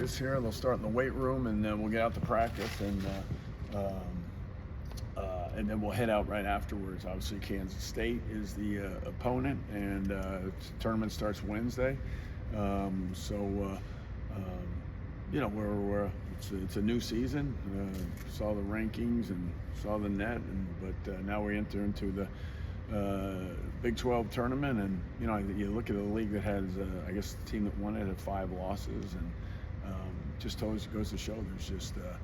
practice here. They'll start in the weight room, and then we'll get out to practice, and then we'll head out right afterwards. Obviously, Kansas State is the opponent, and the tournament starts Wednesday. It's a new season. Saw the rankings and saw the net, but now we enter into the Big 12 tournament, and you look at a league that has, I guess the team that won it had 5 losses, and just always goes to show there's just a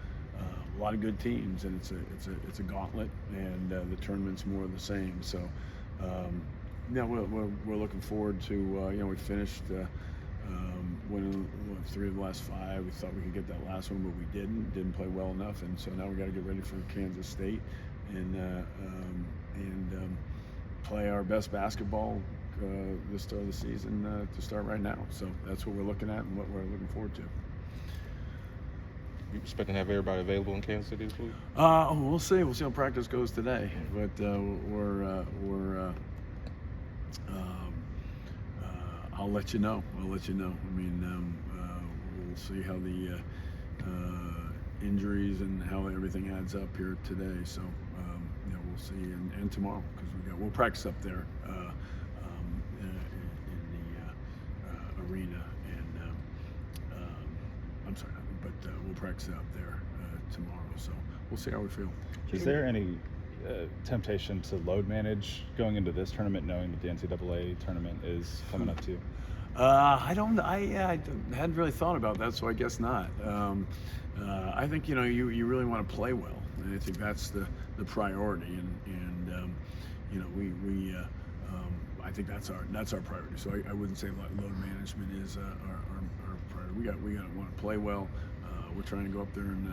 lot of good teams, and it's a gauntlet, and the tournament's more of the same. So we're looking forward to we finished winning 3 of the last 5. We thought we could get that last one, but we didn't play well enough, and so now we got to get ready for Kansas State and play our best basketball the start of the season to start right now. So that's what we're looking at and what we're looking forward to. You expecting to have everybody available in Kansas City this week? We'll see. We'll see how practice goes today, but I'll let you know. I mean, we'll see how the injuries and how everything adds up here today. So we'll see, and tomorrow, because we'll practice up there in the arena, and we'll practice out there tomorrow. So we'll see how we feel. Is there any temptation to load manage going into this tournament, knowing that the NCAA tournament is coming up too? I hadn't really thought about that, so I guess not. I think you really want to play well, and I think that's the priority, and I think that's our priority. So I wouldn't say load management is our priority. We got to want to play well. We're trying to go up there and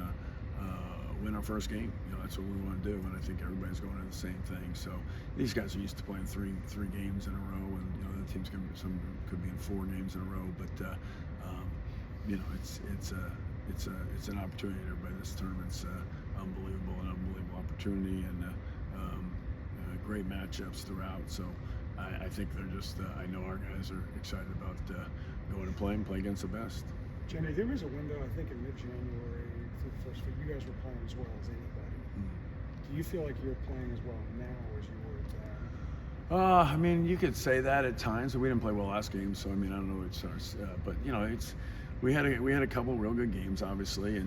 win our first game. That's what we want to do, and I think everybody's going to the same thing. So these guys are used to playing three games in a row, and the teams could be in 4 games in a row. But it's an opportunity. Everybody, this tournament's an unbelievable opportunity, and great matchups throughout. So I think they're just. I know our guys are excited about going to play against the best. Jamie, there was a window, I think, in mid-January for the first week. You guys were playing as well as anybody. Do you feel like you're playing as well now as you were at that? I mean, you could say that at times. We didn't play well last game, so I mean, I don't know. It's ours, but we had a couple real good games, obviously,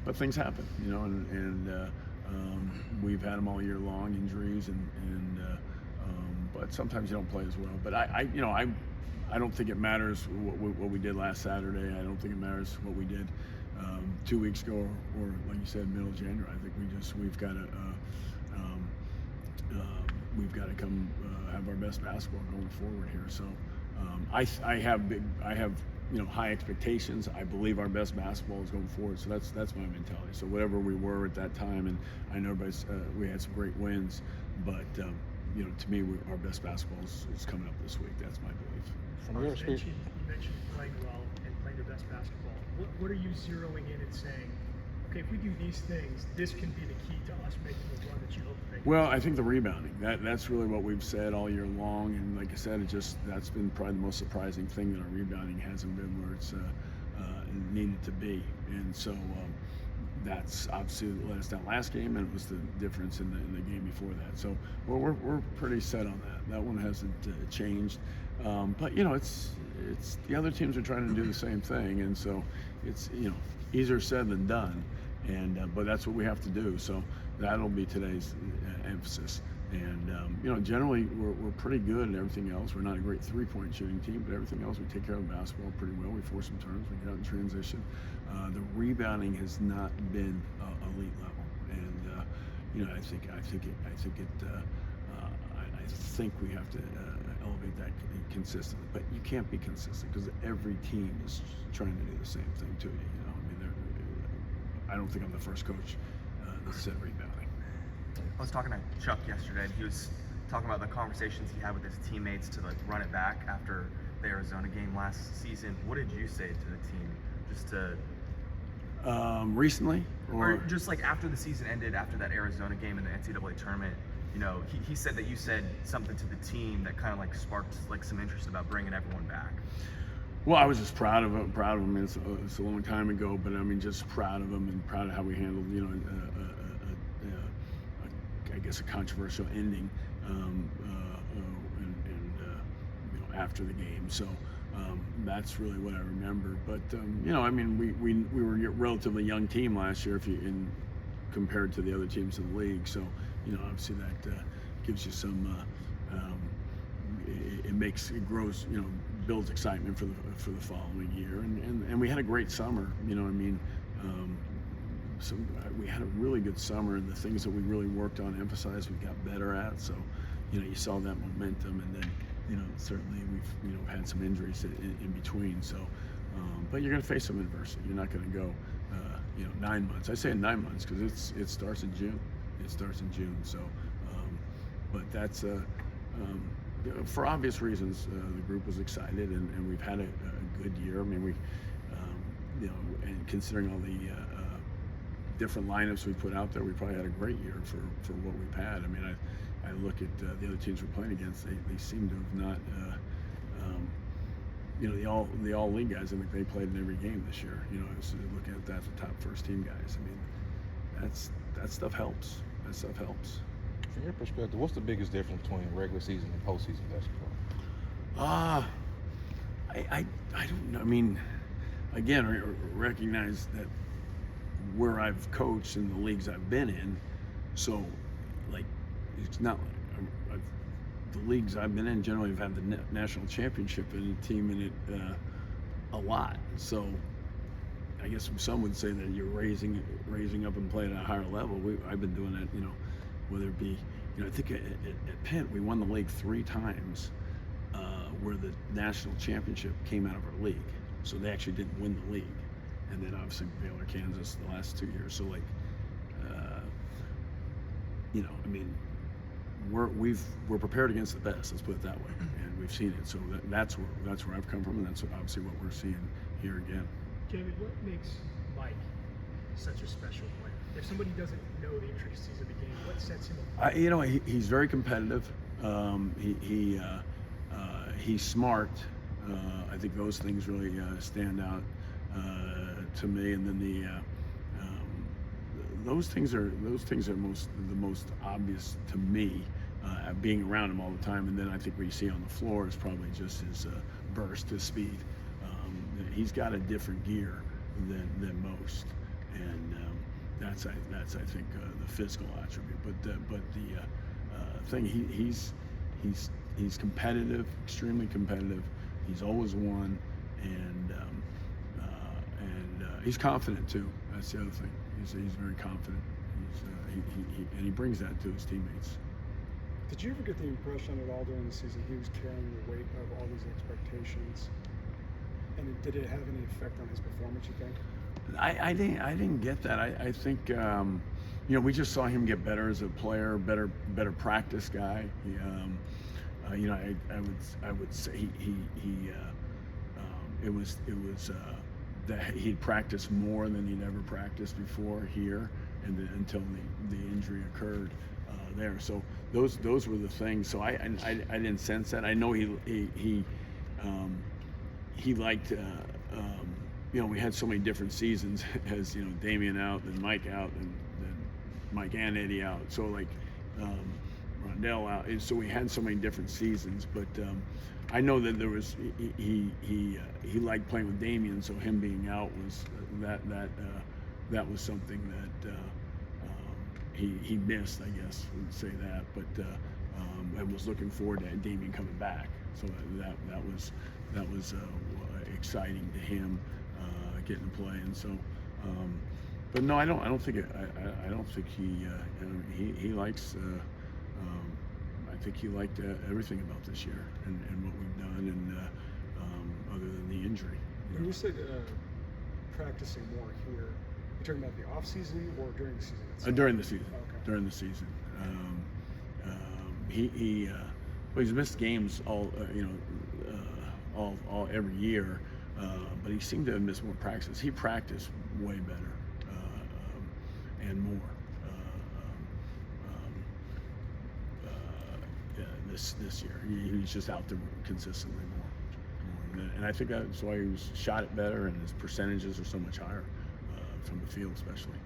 but things happen, and we've had them all year long, injuries, but sometimes you don't play as well. But I don't think it matters what we did last Saturday. I don't think it matters what we did 2 weeks ago, or like you said, middle of January. I think we've got to come have our best basketball going forward here. So I have high expectations. I believe our best basketball is going forward. So that's my mentality. So whatever we were at that time, and I know we had some great wins, but to me, our best basketball is coming up this week. That's my belief. You mentioned playing well and playing your best basketball. What are you zeroing in and saying, okay, if we do these things, this can be the key to us making the run that you hope to make? Well, I think the rebounding. That's really what we've said all year long, and like I said, that's been probably the most surprising thing, that our rebounding hasn't been where it's needed to be, and so that's obviously let us down last game, and it was the difference in the game before that. So we're pretty set on that. That one hasn't changed. But it's the other teams are trying to do the same thing, and so it's easier said than done, and but that's what we have to do. So that'll be today's emphasis. And generally we're pretty good at everything else. We're not a great 3-point shooting team, but everything else we take care of the basketball pretty well. We force some turns, we get out in transition. The rebounding has not been elite level, and I think we have to elevate that consistently. But you can't be consistent because every team is trying to do the same thing to you. I don't think I'm the first coach that said rebounding. I was talking to Chuck yesterday, and he was talking about the conversations he had with his teammates to run it back after the Arizona game last season. What did you say to the team, just to recently, or just after the season ended, after that Arizona game in the NCAA tournament? He said that you said something to the team that kind of sparked some interest about bringing everyone back. Well, I was just proud of him. Proud of him. It's a long time ago, but I mean, just proud of him and proud of how we handled, I guess a controversial ending, after the game. So that's really what I remember. But I mean, we were a relatively young team last year, compared to the other teams in the league. So obviously that gives you some. It grows, builds excitement for the following year, and we had a great summer. We had a really good summer, and the things that we really worked on, emphasized, we got better at. So, you saw that momentum, and then, certainly we've had some injuries in between. So, but you're going to face some adversity. You're not going to go, 9 months. I say 9 months because it starts in June. It starts in June. So, but that's for obvious reasons. The group was excited, and we've had a good year. I mean, and considering all the different lineups we put out there, we probably had a great year for what we've had. I mean, I look at the other teams we're playing against; they seem to have not. The all league guys. I think they played in every game this year. So looking at that, the top first team guys. I mean, that stuff helps. That stuff helps. From your perspective, what's the biggest difference between regular season and postseason basketball? I don't know. I mean, again, recognize that where I've coached in the leagues I've been in, so like it's not like the leagues I've been in generally have had the national championship and a team in it a lot. So I guess some would say that you're raising up and playing at a higher level. I've been doing it, whether it be, I think at Penn we won the league 3 times, where the national championship came out of our league. So they actually didn't win the league. And then obviously Baylor, Kansas, the last 2 years. So like, I mean, we're prepared against the best. Let's put it that way, and we've seen it. So that's where I've come from, and that's obviously what we're seeing here again. Jamie, what makes Mike such a special player? If somebody doesn't know the intricacies of the game, what sets him apart? He's very competitive. He's smart. I think those things really stand out to me. And then those things are the most obvious to me, being around him all the time. And then I think what you see on the floor is probably just his burst, his speed. He's got a different gear than most, and that's I think the physical attribute. But the thing, he's competitive, extremely competitive. He's always won, and he's confident too. That's the other thing. He's very confident. He brings that to his teammates. Did you ever get the impression at all during the season he was carrying the weight of all these expectations? And did it have any effect on his performance, you think? I didn't get that. I think we just saw him get better as a player, better practice guy. I would say it was that he'd practiced more than he'd ever practiced before here, and then until the injury occurred there. So those were the things. So I didn't sense that. I know he liked. We had so many different seasons, as Damian out, then Mike out, and then Mike and Eddie out. So like Rondell out. And so we had so many different seasons. But I know that there was he liked playing with Damian. So him being out was that was something that he missed. I guess we'd say that. But and was looking forward to Damian coming back. So that was exciting to him, getting to play. And so, but no, I don't think he likes. I think he liked everything about this year and what we've done, and other than the injury. When you said practicing more here, you're talking about the off season or during the season itself? During the season. Okay. During the season. He's missed games all every year, but he seemed to have missed more practices. He practiced way better and more this year. He's just out there consistently more. and I think that's why he was shot it better, and his percentages are so much higher from the field, especially.